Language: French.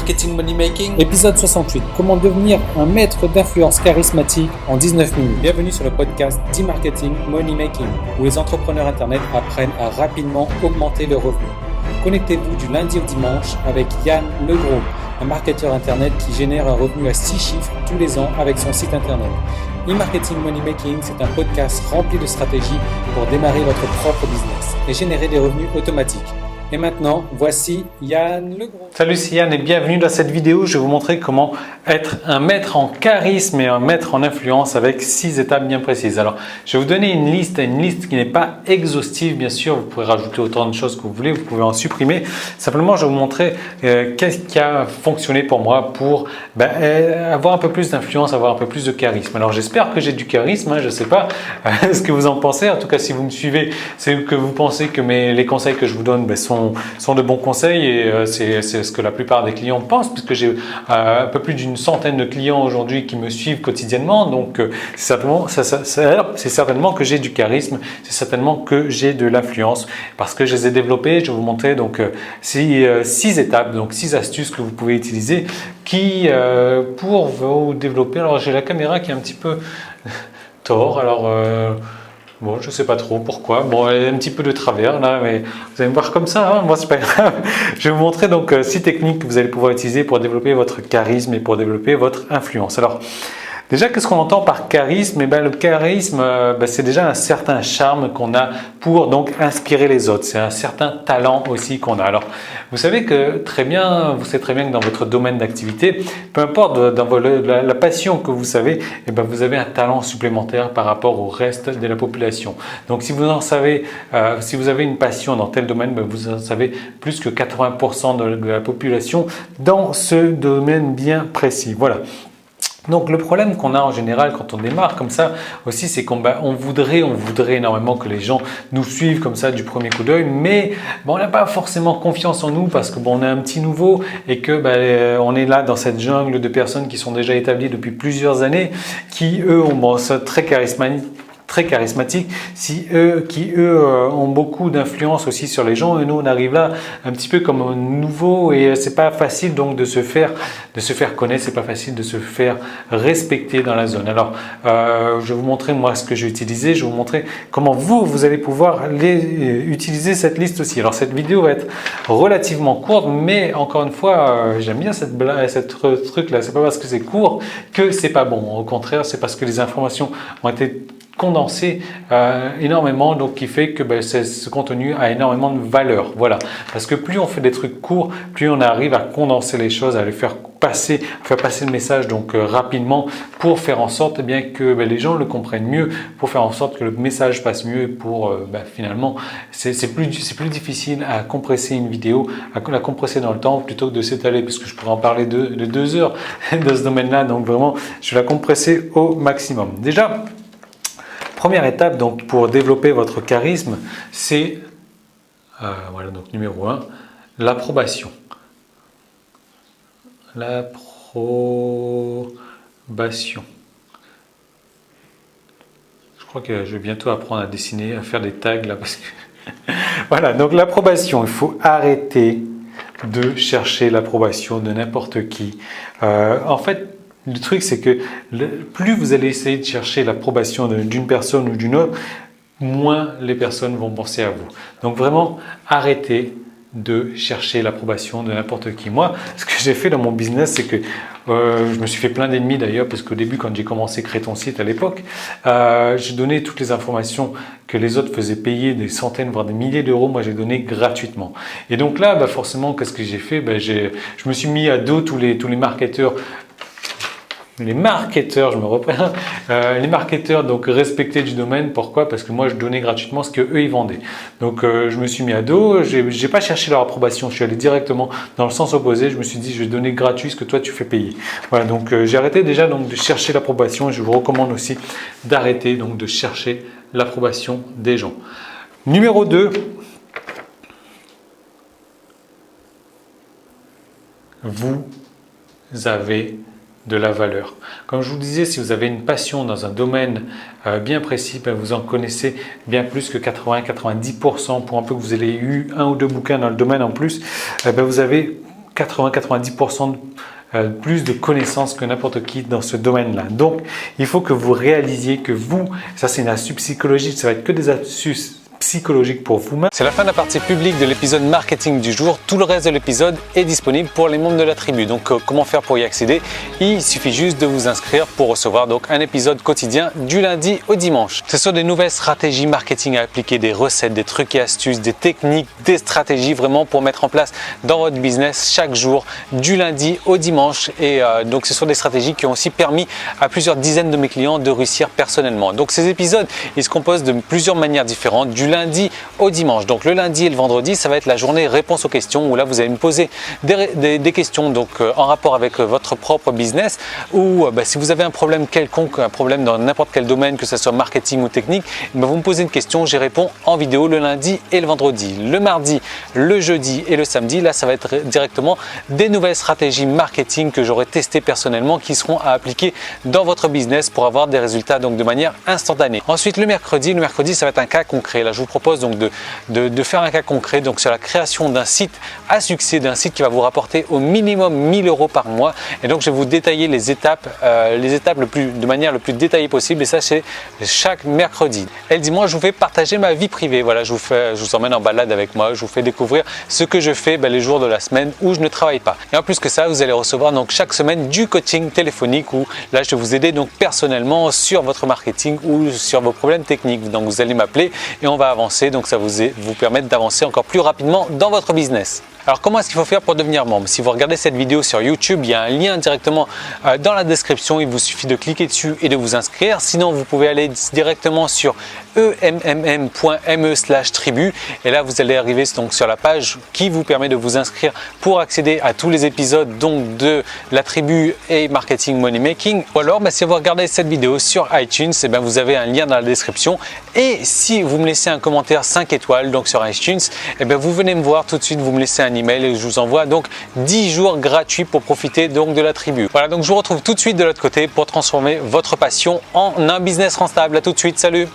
Marketing Money Making. Épisode 68. Comment devenir un maître d'influence charismatique en 19 minutes. Bienvenue sur le podcast d'e-marketing Money Making, où les entrepreneurs internet apprennent à rapidement augmenter leurs revenus. Connectez-vous du lundi au dimanche avec Yann Legros, un marketeur internet qui génère un revenu à 6 chiffres tous les ans avec son site internet. E-marketing Money Making, c'est un podcast rempli de stratégies pour démarrer votre propre business et générer des revenus automatiques. Et maintenant, voici Yann Legros. Salut, c'est Yann et bienvenue dans cette vidéo. Je vais vous montrer comment être un maître en charisme et un maître en influence avec 6 étapes bien précises. Alors, je vais vous donner une liste qui n'est pas exhaustive, bien sûr. Vous pouvez rajouter autant de choses que vous voulez, vous pouvez en supprimer. Simplement, je vais vous montrer qu'est-ce qui a fonctionné pour moi pour avoir un peu plus d'influence, avoir un peu plus de charisme. Alors, j'espère que j'ai du charisme. Je ne sais pas ce que vous en pensez. En tout cas, si vous me suivez, c'est que vous pensez que les conseils que je vous donne sont de bons conseils et c'est ce que la plupart des clients pensent, puisque j'ai un peu plus d'une centaine de clients aujourd'hui qui me suivent quotidiennement. Donc, c'est certainement que j'ai du charisme, c'est certainement que j'ai de l'influence parce que je les ai développés. Je vais vous montrer donc 6 étapes, donc 6 astuces que vous pouvez utiliser pour vous développer. Alors, j'ai la caméra qui est un petit peu tort. Alors, bon, je ne sais pas trop pourquoi. Bon, elle est un petit peu de travers là, mais vous allez me voir comme ça, hein. Moi, c'est pas grave. Je vais vous montrer donc 6 techniques que vous allez pouvoir utiliser pour développer votre charisme et pour développer votre influence. Alors, déjà, qu'est-ce qu'on entend par charisme? Le charisme, c'est déjà un certain charme qu'on a pour donc inspirer les autres. C'est un certain talent aussi qu'on a. Alors, vous savez très bien que dans votre domaine d'activité, peu importe dans la passion que vous savez, vous avez un talent supplémentaire par rapport au reste de la population. Donc, si vous avez une passion dans tel domaine, vous en savez plus que 80% de la population dans ce domaine bien précis. Voilà. Donc le problème qu'on a en général quand on démarre comme ça aussi, c'est qu'on voudrait énormément que les gens nous suivent comme ça du premier coup d'œil, mais on n'a pas forcément confiance en nous parce que on est un petit nouveau et que on est là dans cette jungle de personnes qui sont déjà établies depuis plusieurs années, qui eux sont très charismatiques, qui ont beaucoup d'influence aussi sur les gens, et nous on arrive là un petit peu comme un nouveau et c'est pas facile donc de se faire connaître, c'est pas facile de se faire respecter dans la zone. Alors je vais vous montrer moi ce que j'ai utilisé, je vais vous montrer comment vous allez pouvoir utiliser cette liste aussi. Alors cette vidéo va être relativement courte, mais encore une fois j'aime bien cette truc là, c'est pas parce que c'est court que c'est pas bon, au contraire c'est parce que les informations ont été condensé énormément, donc qui fait que ce contenu a énormément de valeur. Voilà, parce que plus on fait des trucs courts, plus on arrive à condenser les choses, à les faire passer le message donc rapidement pour faire en sorte que les gens le comprennent mieux, pour faire en sorte que le message passe mieux, pour finalement c'est plus difficile à compresser une vidéo, à la compresser dans le temps plutôt que de s'étaler, parce que je pourrais en parler de 2 heures dans ce domaine-là. Donc vraiment, je vais la compresser au maximum. Déjà, première étape donc pour développer votre charisme, c'est donc numéro 1, l'approbation. L'approbation. Je crois que je vais bientôt apprendre à dessiner, à faire des tags là parce que voilà, donc l'approbation, il faut arrêter de chercher l'approbation de n'importe qui. En fait, le truc, c'est que plus vous allez essayer de chercher l'approbation d'une personne ou d'une autre, moins les personnes vont penser à vous. Donc vraiment, arrêtez de chercher l'approbation de n'importe qui. Moi, ce que j'ai fait dans mon business, c'est que je me suis fait plein d'ennemis d'ailleurs, parce qu'au début, quand j'ai commencé Crée ton site à l'époque, j'ai donné toutes les informations que les autres faisaient payer des centaines, voire des milliers d'euros. Moi, j'ai donné gratuitement. Et donc là, forcément, qu'est-ce que j'ai fait? Je me suis mis à dos tous les marketeurs. Les marketeurs donc respectés du domaine. Pourquoi? Parce que moi je donnais gratuitement ce que eux ils vendaient. Donc je me suis mis à dos, j'ai pas cherché leur approbation, je suis allé directement dans le sens opposé. Je me suis dit je vais donner gratuit ce que toi tu fais payer. Voilà, donc j'ai arrêté déjà donc de chercher l'approbation et je vous recommande aussi d'arrêter donc de chercher l'approbation des gens. Numéro 2, vous avez de la valeur. Comme je vous disais, si vous avez une passion dans un domaine bien précis, vous en connaissez bien plus que 80-90%, pour un peu que vous ayez eu 1 ou 2 bouquins dans le domaine en plus, vous avez 80-90% plus de connaissances que n'importe qui dans ce domaine-là. Donc, il faut que vous réalisiez que vous, ça c'est une astuce psychologique, ça va être que des astuces psychologique pour vous-même. C'est la fin de la partie publique de l'épisode marketing du jour. Tout le reste de l'épisode est disponible pour les membres de la tribu. Donc comment faire pour y accéder? Il suffit juste de vous inscrire pour recevoir donc un épisode quotidien du lundi au dimanche. Ce sont des nouvelles stratégies marketing à appliquer, des recettes, des trucs et astuces, des techniques, des stratégies vraiment pour mettre en place dans votre business chaque jour du lundi au dimanche. Et donc ce sont des stratégies qui ont aussi permis à plusieurs dizaines de mes clients de réussir personnellement. Donc ces épisodes, ils se composent de plusieurs manières différentes, du lundi au dimanche. Donc le lundi et le vendredi, ça va être la journée réponse aux questions où là vous allez me poser des questions donc en rapport avec votre propre business ou si vous avez un problème quelconque, un problème dans n'importe quel domaine, que ce soit marketing ou technique, vous me posez une question, j'y réponds en vidéo le lundi et le vendredi. Le mardi, le jeudi et le samedi, là ça va être directement des nouvelles stratégies marketing que j'aurai testées personnellement qui seront à appliquer dans votre business pour avoir des résultats donc de manière instantanée. Ensuite le mercredi ça va être un cas concret. Là je vous propose donc de faire un cas concret donc sur la création d'un site à succès, d'un site qui va vous rapporter au minimum 1000 € par mois. Et donc je vais vous détailler les étapes de manière le plus détaillée possible, et ça c'est chaque mercredi. Et le dimanche je vous fais partager ma vie privée. Voilà, je vous emmène en balade avec moi, je vous fais découvrir ce que je fais les jours de la semaine où je ne travaille pas. Et en plus que ça, vous allez recevoir donc chaque semaine du coaching téléphonique où là je vais vous aider donc personnellement sur votre marketing ou sur vos problèmes techniques. Donc vous allez m'appeler et on va avancer, donc ça vous permettre d'avancer encore plus rapidement dans votre business. Alors comment est-ce qu'il faut faire pour devenir membre? Si vous regardez cette vidéo sur YouTube, il y a un lien directement dans la description, il vous suffit de cliquer dessus et de vous inscrire. Sinon vous pouvez aller directement sur emmm.me/tribu et là vous allez arriver donc sur la page qui vous permet de vous inscrire pour accéder à tous les épisodes donc de la tribu et marketing money making. Ou alors si vous regardez cette vidéo sur iTunes, vous avez un lien dans la description, et si vous me laissez un commentaire 5 étoiles donc sur iTunes, vous venez me voir tout de suite, vous me laissez un email et je vous envoie donc 10 jours gratuits pour profiter donc de la tribu. Voilà, donc je vous retrouve tout de suite de l'autre côté pour transformer votre passion en un business rentable. À tout de suite, salut!